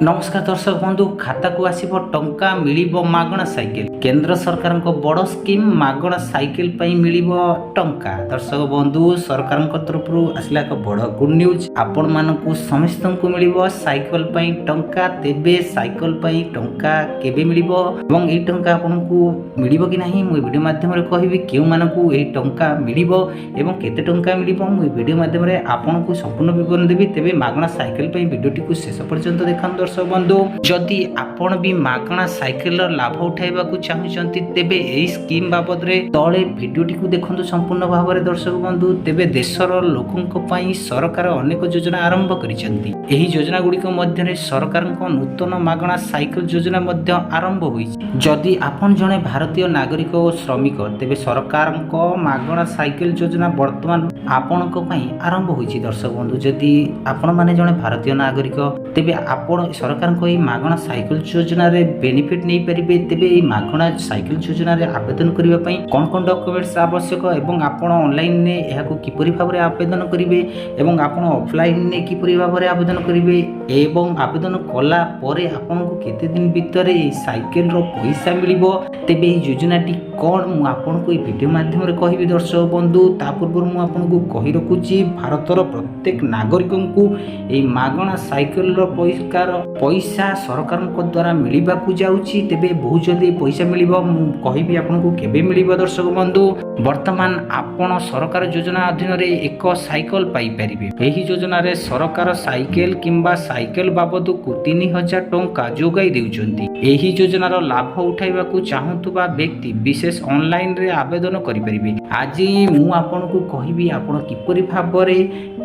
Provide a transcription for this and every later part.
नमस्कार दर्शक बंधु खाता को आसीबो टंका मिलिबो मागणा साइकिल केंद्र सरकार को बड़ स्कीम मागणा साइकिल पई मिलिबो टंका। दर्शक बंधु सरकार तरफ आसला एक बड़ गुड न्यूज आपण मानकु समस्त को मिलिबो साइकिल पई टंका। तेबे साइकिल पई टंका केबे मिलिबो एवं ए टंका आपनकु मिलिबो कि नाही मु वीडियो माध्यम रे कहिबी केउ मानकु ए टंका मिलिबो एवं केते टंका मिलिबो मु वीडियो माध्यम रे आपनकु संपूर्ण विवरण देबी। तेबे मागणा साइकिल पई वीडियोटी को शेष पर्यंत देखन। दर्शक बंधु जदि आपण भी मागणा साइकिल लाभ उठाइबा को चाहुचंती तेबे एई स्कीम बाबद रे तळे वीडियोटी को देखंतु संपूर्ण भाव में। दर्शक बंधु तेबे देशर लोकंक पई सरकार अनेक योजना आरंभ करिसंती। एही योजना गुडी को मध्य रे सरकार को नूतन मागणा साइकिल योजना मध्य आरंभ होई। जदि आपण जने भारतीय नागरिक और श्रमिक तेबे सरकार को मागणा साइकिल योजना वर्तमान आपण को पई आरंभ होई। दर्शक बंधु जदि आपण माने जने भारतीय नागरिक तेबे आपण सरकार को मागणा साइकिल योजना रे बेनिफिट नहीं परिबे। तेबे ए मागणा साइकिल योजना रे आवेदन करिबा पई कोन कोन डॉक्यूमेंट्स आवश्यक एवं आपण ऑनलाइन ने एहा को किपरि भाबरे आवेदन करिवे एवं आपण ऑफलाइन ने किपरि भाबरे आवेदन करिवे एवं आवेदन कला परे आपण को केते दिन भीतर ए साइकिल रो पैसा मिलिबो तेबे ए योजनाटी कोन मु आपण को ए वीडियो माध्यम रे कहिबी। दर्शक बंधु ता पूर्व मु आपण को कहि रखुची भारतर प्रत्येक नागरिकन को ए मागणा साइकिल रो पैसा सरकार द्वारा मिलवा जाउची। तेबे बहुत जल्दी पैसा मिलिबो मु कहिबी आपनको केबे मिलिबो। दर्शक बंधु वर्तमान आपण सरकार योजना अधीन रे एक साइकिल पाई परिबे। एही योजना रे सरकार साइकिल किंबा साइकिल बाबद को 3000 टंका जोगाई देउचंती। एही योजनार लाभ उठाइबा को चाहुतबा व्यक्ति विशेष ऑनलाइन रे आवेदन करि परिबे। आज मु आपनको कहिबी आपण किपरि भाबरे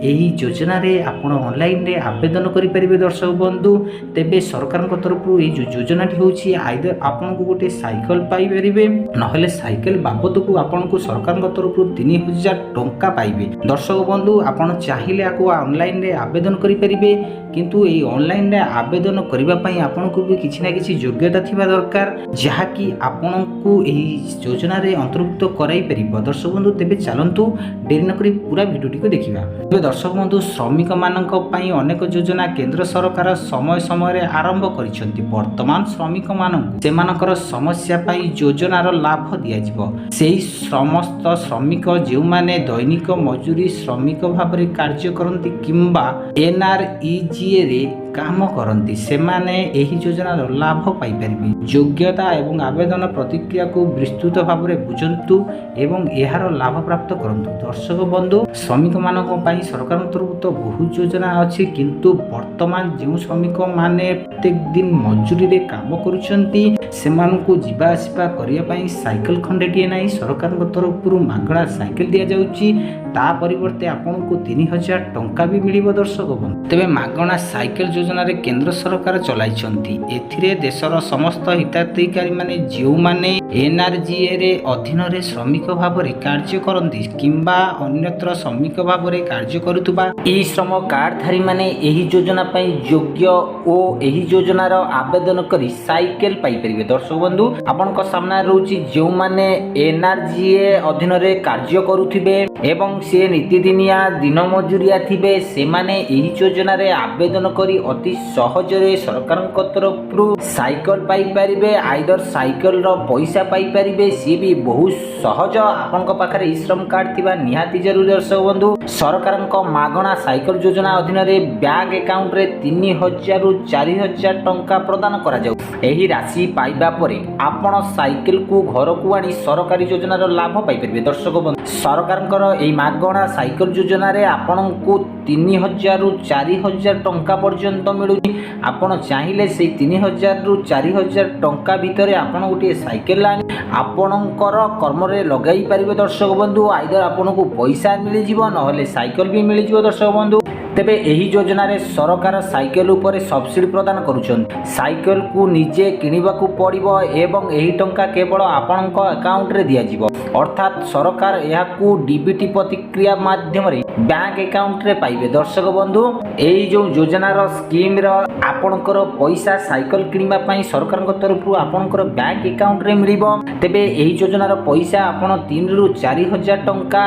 एही योजना रे आपण ऑनलाइन रे आवेदन करि परिबे। दर्शक बंधु तेबे सरकार तरफ योजनाटी होची आइदर आपन को गोटे साइकिल पाई परिबे नहले साइकिल बाबद को आपन को सरकार तरफ 3000 टंका पाइबे। दर्शक बंधु आपन चाहिले आको ऑनलाइन रे आवेदन करि परिबे किंतु ए ऑनलाइन रे आवेदन करिबा पई आपन को भी किछि ना किछि योग्यता थिबा दरकार जहा कि आपन को एही योजना रे अंतर्भुक्त कराई परिबो। दर्शक बंधु तेबे चलंतु देरी न करी पूरा वीडियोटी को देखिबा। तेबे दर्शक बंधु श्रमिक मानक पई अनेक योजना केंद्र सरकार समय समय रे आरंभ करिसंती। वर्तमान श्रमिक मानक सेमानकर समस्या पाई योजनार लाभ दिया जिवो। सेही समस्त श्रमिक जेउ माने दैनिक मजूरी श्रमिक भाव रे कार्य करंती किंबा NREGA रे काम करंती सेमाने एही योजनार लाभ पाई परिबे। योग्यता एवं आवेदन प्रतिक्रिया को विस्तृत भाव रे बुझंतु एवं एहार लाभ प्राप्त करंतु। दर्शक बंधु श्रमिक मानक पई सरकार तरफ तो बहुत योजना अछि किंतु वर्तमान जेउ श्रमिक माने प्रत्येक दिन मजूरी रे काम करूछंती सेमानकु जिबा आसीबा करिया पई साइकिल खंडेटिए नाही सरकार तरफ मागणा साइकिल दिया जाउची। ता परिवर्ते आपनको 3000 टंका भी मिलिबो। दर्शक बंधु तेबे मागणा साइकिल योजना रे केंद्र सरकार चलाइछंती। एथिरे देशर समस्त हिताधिकारी माने जेउ माने NREGA रे अधीन रे श्रमिक भाव रे कार्य करंती किंबा अन्यत्र श्रमिक भाव रे कार्य करूतबा ई श्रम कार्डधारी माने एही योजना पई योग्य ओ एही योजनार आवेदन करी साइकिल पाई परिबे। दर्शक बंधु आपनका सामना रहउची जेउ माने NREGA अधीन रे कार्य करूथिबे एवं से नीतिदिनिया दिन मजूरिया थिबे सेमाने एही योजना रे आवेदन करी अति सहज रे सरकार तरफ साइकिल पाई परिबे। आइदर साइकिल रो पैसा पाई परिबे सी भी बहुत सहज आपनका पाखरे ई श्रम कार्ड थिबा निहाती जरूरी। दर्शक बंधु सरकार मागणा साइकिल योजना अधीन रे बैंक अकाउंट रे 3000 रु 4000 टंका प्रदान करा जाउ। एही राशि पाइबा परे आपण साइकिल को घर को आनी सरकारी योजनार लाभ पाई परिबे। दर्शक बंधु सरकारकर एही मागणा साइकिल योजना रे आपण को 3000 रु 4000 टंका पर्यंत मिलुनी। आपण चाहिले से 3000 रु 4000 टंका भितरे आपण गोटे साइकिल आनी आपणकर कर्म रे लगाई परिबे। दर्शक बंधु आइदर आपण को पैसा मिल जिवो नहले साइकिल भी मिल जिवो। दर्शक बंधु तेबे एही योजना रे सरकार साइकिल ऊपर सब्सिडी प्रदान करूछन। साइकिल को निजे किनिबा को पड़िबो एवं एही टंका केवल आपणक अकाउंट रे दिया जिवो अर्थात सरकार याकू डीबीटी प्रतिक्रिया माध्यम रे बैंक अकाउंट रे पाइबे। दर्शक बंधु एही जो योजनार स्कीम रो आपणकर पैसा साइकिल किनिबा पई सरकार तरफ आपणकर बैंक अकाउंट रे मिलिबो। तेबे एही योजनार पैसा आपण 3 रु 4000 टंका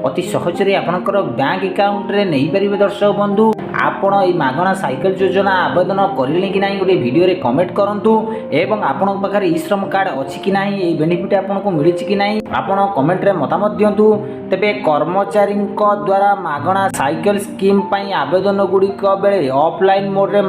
अति सहज रे आपणकर बैंक अकाउंट रे नै परिबे। दर्शक बंधु ଆପଣ এই ମାଗଣା ସାଇକେଲ ଯୋଜନା ଆବେଦନ କରିଲେ କି ନାହିଁ ଗୋଟେ ଭିଡ଼ିଓରେ କମେଣ୍ଟ କରନ୍ତୁ ଏବଂ ଆପଣଙ୍କ ପାଖରେ ଇ ଶ୍ରମ କାର୍ଡ଼ ଅଛି କି ନାହିଁ, এই ବେନିଫିଟ୍ ଆପଣଙ୍କୁ ମିଳିଛି କି ନାହିଁ ଆପଣ କମେଣ୍ଟରେ ମତାମତ ଦିଅନ୍ତୁ। ତେବେ କର୍ମଚାରୀଙ୍କ ଦ୍ୱାରା ମାଗଣା ସାଇକେଲ ସ୍କିମ୍ ପାଇଁ ଆବେଦନ ଗୁଡ଼ିକ ବେଳେ ଅଫଲାଇନ୍ ମୋଡ଼ରେ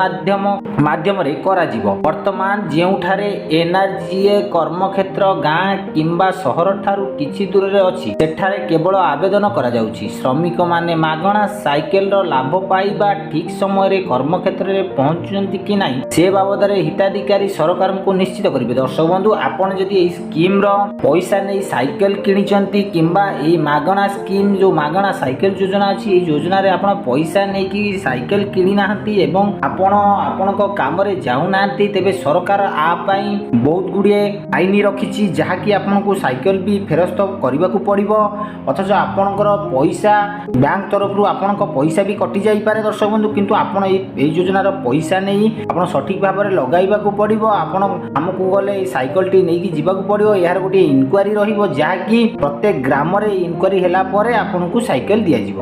ମାଧ୍ୟମରେ କରାଯିବ। ବର୍ତ୍ତମାନ ଯେଉଁଠାରେ NREGA କର୍ମକ୍ଷେତ୍ର ଗାଁ କିମ୍ବା ସହର ଠାରୁ କିଛି ଦୂରରେ ଅଛି ସେଠାରେ କେବଳ ଆବେଦନ କରାଯାଉଛି। ଶ୍ରମିକମାନେ ମାଗଣା ସାଇକେଲର ଲାଭ ପାଇବା ଠିକ୍ ସମୟରେ କର୍ମକ୍ଷେତ୍ରରେ ପହଞ୍ଚୁଛନ୍ତି କି ନାହିଁ ସେ ବାବଦରେ ହିତାଧିକାରୀ ସରକାରଙ୍କୁ ନିଶ୍ଚିତ କରିବେ। ଦର୍ଶକ ବନ୍ଧୁ, ଆପଣ ଯଦି ଏହି ସ୍କିମ୍ର ପଇସା ନେଇ ସାଇକେଲ କିଣିଛନ୍ତି କିମ୍ବା ଏହି ମାଗଣା ସ୍କିମ୍ ଯେଉଁ ମାଗଣା ସାଇକେଲ ଯୋଜନା ଅଛି ଏହି ଯୋଜନାରେ ଆପଣ ପଇସା ନେଇକି ସାଇକେଲ କିଣି ନାହାନ୍ତି ଏବଂ ଆପଣ ଆପଣଙ୍କ କାମରେ ଯାଉନାହାନ୍ତି, ତେବେ ସରକାର ଆ ପାଇଁ ବହୁତ ଗୁଡ଼ିଏ ଆଇନ ରଖିଛି ଯାହାକି ଆପଣଙ୍କୁ ସାଇକେଲ ବି ଫେରସ୍ତ କରିବାକୁ ପଡ଼ିବ। ଅଥଚ ଆପଣଙ୍କର ପଇସା ବ୍ୟାଙ୍କ ତରଫରୁ ଆପଣଙ୍କ ପଇସା ବି କଟି ଯାଇପାରେ ଦର୍ଶକ ବନ୍ଧୁ, କିନ୍ତୁ ଆପଣ ଏହି ଯୋଜନାର ପଇସା ନେଇ ଆପଣ ସଠିକ୍ ଭାବରେ ଲଗାଇବାକୁ ପଡ଼ିବ। ଆପଣ ଆମକୁ ଗଲେ এই ସାଇକେଲଟି ନେଇକି ଯିବାକୁ ପଡ଼ିବ। ଏହାର ଗୋଟିଏ ଇନକ୍ୱାରି ରହିବ ଯାହାକି ପ୍ରତ୍ୟେକ ଗ୍ରାମରେ ଇନକ୍ୱାରି ହେଲା ପରେ ଆପଣଙ୍କୁ ସାଇକେଲ ଦିଆଯିବ।